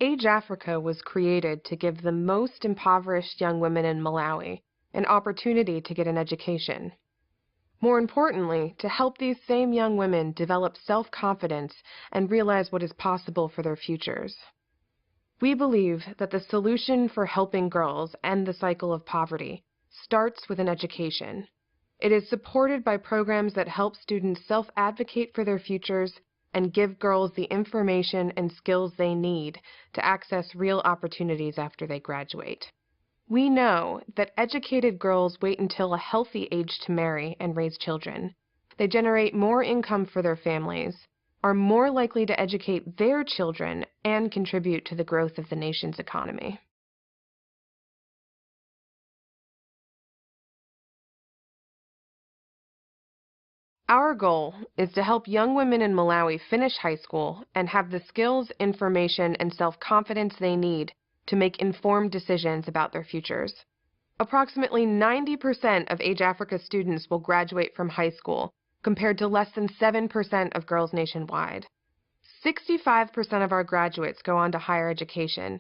Age Africa was created to give the most impoverished young women in Malawi an opportunity to get an education. More importantly, to help these same young women develop self-confidence and realize what is possible for their futures. We believe that the solution for helping girls end the cycle of poverty starts with an education. It is supported by programs that help students self-advocate for their futures and give girls the information and skills they need to access real opportunities after they graduate. We know that educated girls wait until a healthy age to marry and raise children. They generate more income for their families, are more likely to educate their children, and contribute to the growth of the nation's economy. Our goal is to help young women in Malawi finish high school and have the skills, information, and self-confidence they need to make informed decisions about their futures. Approximately 90% of Age Africa students will graduate from high school, compared to less than 7% of girls nationwide. 65% of our graduates go on to higher education,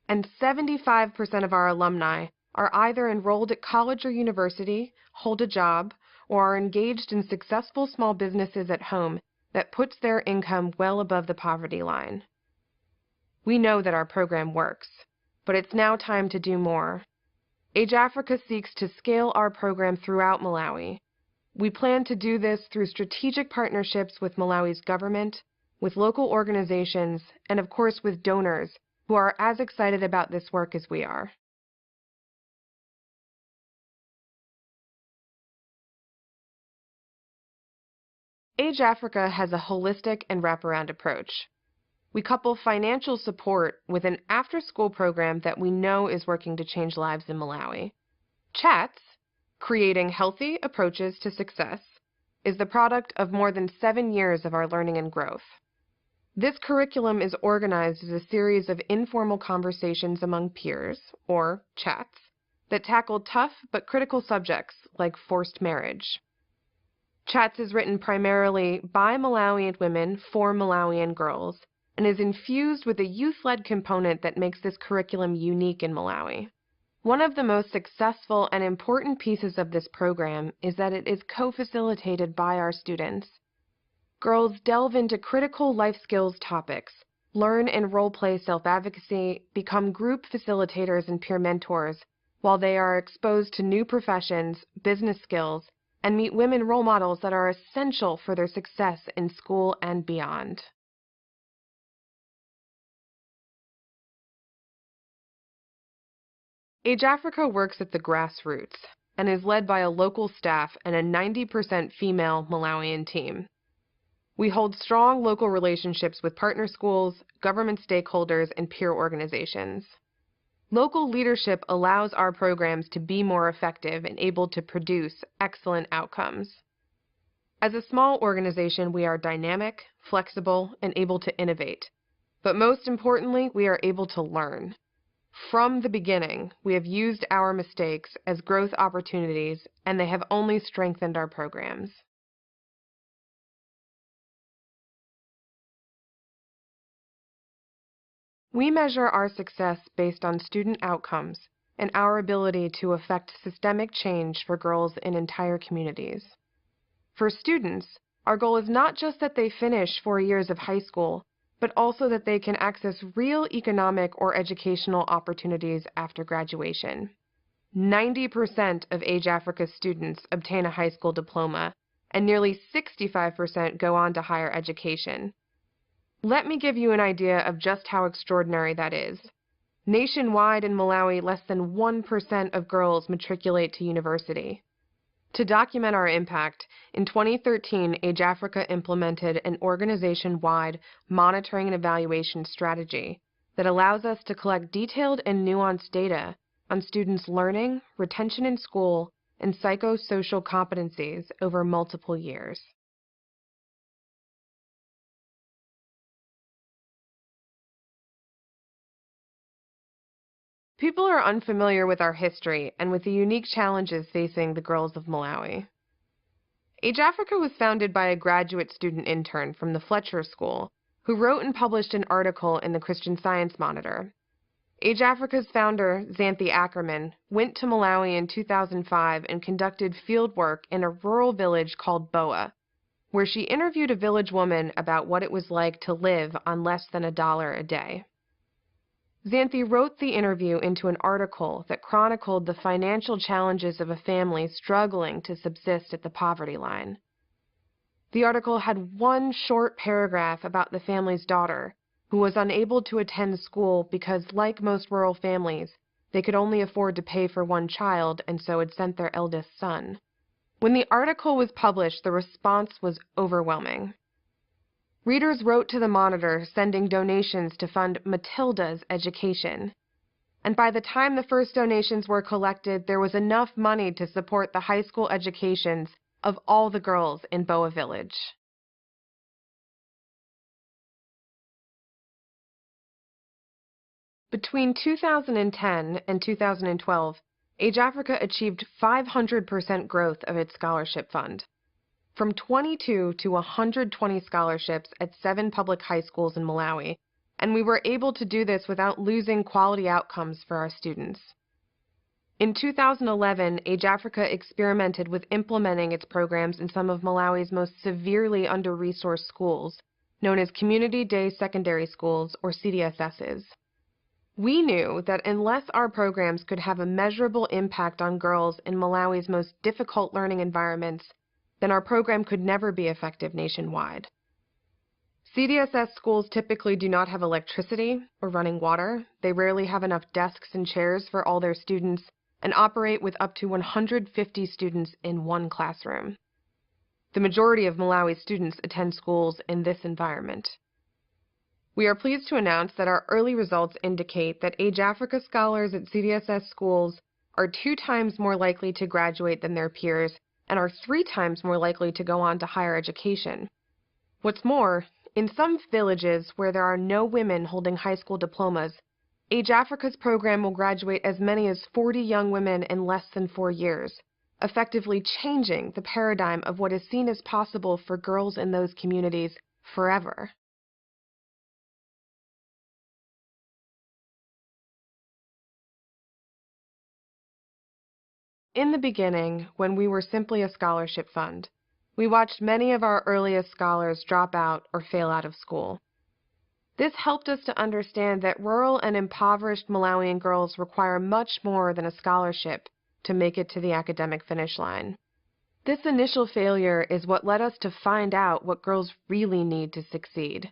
and 75% of our alumni are either enrolled at college or university, hold a job, or are engaged in successful small businesses at home that puts their income well above the poverty line. We know that our program works, but it's now time to do more. Age Africa seeks to scale our program throughout Malawi. We plan to do this through strategic partnerships with Malawi's government, with local organizations, and of course with donors who are as excited about this work as we are. Age Africa has a holistic and wraparound approach. We couple financial support with an after-school program that we know is working to change lives in Malawi. Chats, Creating Healthy Approaches to Success, is the product of more than 7 years of our learning and growth. This curriculum is organized as a series of informal conversations among peers, or chats, that tackle tough but critical subjects like forced marriage. Chats is written primarily by Malawian women for Malawian girls and is infused with a youth-led component that makes this curriculum unique in Malawi. One of the most successful and important pieces of this program is that it is co-facilitated by our students. Girls delve into critical life skills topics, learn and role-play self-advocacy, become group facilitators and peer mentors, while they are exposed to new professions, business skills, and meet women role models that are essential for their success in school and beyond. Age Africa works at the grassroots and is led by a local staff and a 90% female Malawian team. We hold strong local relationships with partner schools, government stakeholders, and peer organizations. Local leadership allows our programs to be more effective and able to produce excellent outcomes. As a small organization, we are dynamic, flexible, and able to innovate. But most importantly, we are able to learn. From the beginning, we have used our mistakes as growth opportunities, and they have only strengthened our programs. We measure our success based on student outcomes and our ability to affect systemic change for girls in entire communities. For students, our goal is not just that they finish 4 years of high school, but also that they can access real economic or educational opportunities after graduation. 90% of Age Africa students obtain a high school diploma, and nearly 65% go on to higher education. Let me give you an idea of just how extraordinary that is. Nationwide in Malawi, less than 1% of girls matriculate to university. To document our impact, in 2013, Age Africa implemented an organization-wide monitoring and evaluation strategy that allows us to collect detailed and nuanced data on students' learning, retention in school, and psychosocial competencies over multiple years. People are unfamiliar with our history and with the unique challenges facing the girls of Malawi. Age Africa was founded by a graduate student intern from the Fletcher School who wrote and published an article in the Christian Science Monitor. Age Africa's founder, Xanthi Ackerman, went to Malawi in 2005 and conducted field work in a rural village called Boa, where she interviewed a village woman about what it was like to live on less than $1 a day. Xanthi wrote the interview into an article that chronicled the financial challenges of a family struggling to subsist at the poverty line. The article had one short paragraph about the family's daughter, who was unable to attend school because, like most rural families, they could only afford to pay for one child and so had sent their eldest son. When the article was published, the response was overwhelming. Readers wrote to the Monitor sending donations to fund Matilda's education. And by the time the first donations were collected, there was enough money to support the high school educations of all the girls in Boa Village. Between 2010 and 2012, Age Africa achieved 500% growth of its scholarship fund, from 22 to 120 scholarships at 7 public high schools in Malawi, and we were able to do this without losing quality outcomes for our students. In 2011, Age Africa experimented with implementing its programs in some of Malawi's most severely under-resourced schools, known as Community Day Secondary Schools, or CDSSs. We knew that unless our programs could have a measurable impact on girls in Malawi's most difficult learning environments, then our program could never be effective nationwide. CDSS schools typically do not have electricity or running water. They rarely have enough desks and chairs for all their students and operate with up to 150 students in one classroom. The majority of Malawi students attend schools in this environment. We are pleased to announce that our early results indicate that Age Africa scholars at CDSS schools are 2 times more likely to graduate than their peers and are 3 times more likely to go on to higher education. What's more, in some villages where there are no women holding high school diplomas, Age Africa's program will graduate as many as 40 young women in less than 4 years, effectively changing the paradigm of what is seen as possible for girls in those communities forever. In the beginning, when we were simply a scholarship fund, we watched many of our earliest scholars drop out or fail out of school. This helped us to understand that rural and impoverished Malawian girls require much more than a scholarship to make it to the academic finish line. This initial failure is what led us to find out what girls really need to succeed.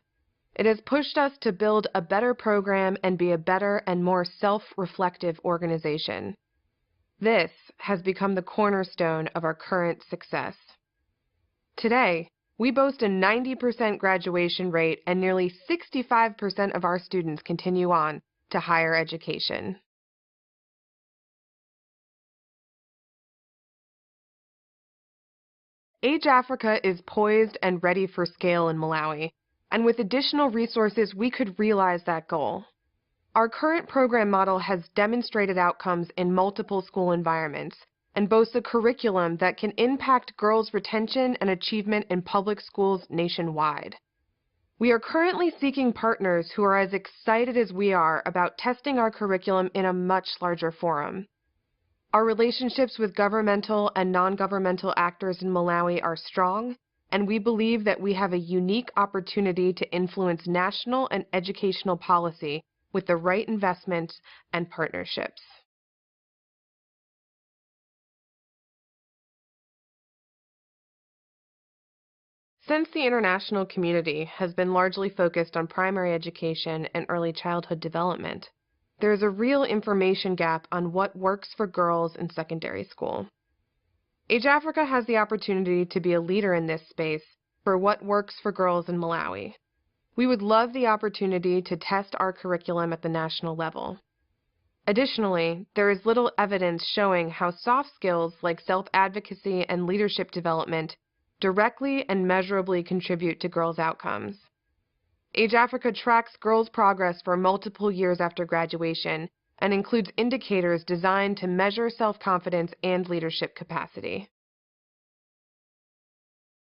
It has pushed us to build a better program and be a better and more self-reflective organization. This has become the cornerstone of our current success. Today, we boast a 90% graduation rate and nearly 65% of our students continue on to higher education. Age Africa is poised and ready for scale in Malawi, and with additional resources we could realize that goal. Our current program model has demonstrated outcomes in multiple school environments and boasts a curriculum that can impact girls' retention and achievement in public schools nationwide. We are currently seeking partners who are as excited as we are about testing our curriculum in a much larger forum. Our relationships with governmental and non-governmental actors in Malawi are strong, and we believe that we have a unique opportunity to influence national and educational policy with the right investments and partnerships. Since the international community has been largely focused on primary education and early childhood development, there is a real information gap on what works for girls in secondary school. Age Africa has the opportunity to be a leader in this space for what works for girls in Malawi. We would love the opportunity to test our curriculum at the national level. Additionally, there is little evidence showing how soft skills like self-advocacy and leadership development directly and measurably contribute to girls' outcomes. Age Africa tracks girls' progress for multiple years after graduation and includes indicators designed to measure self-confidence and leadership capacity.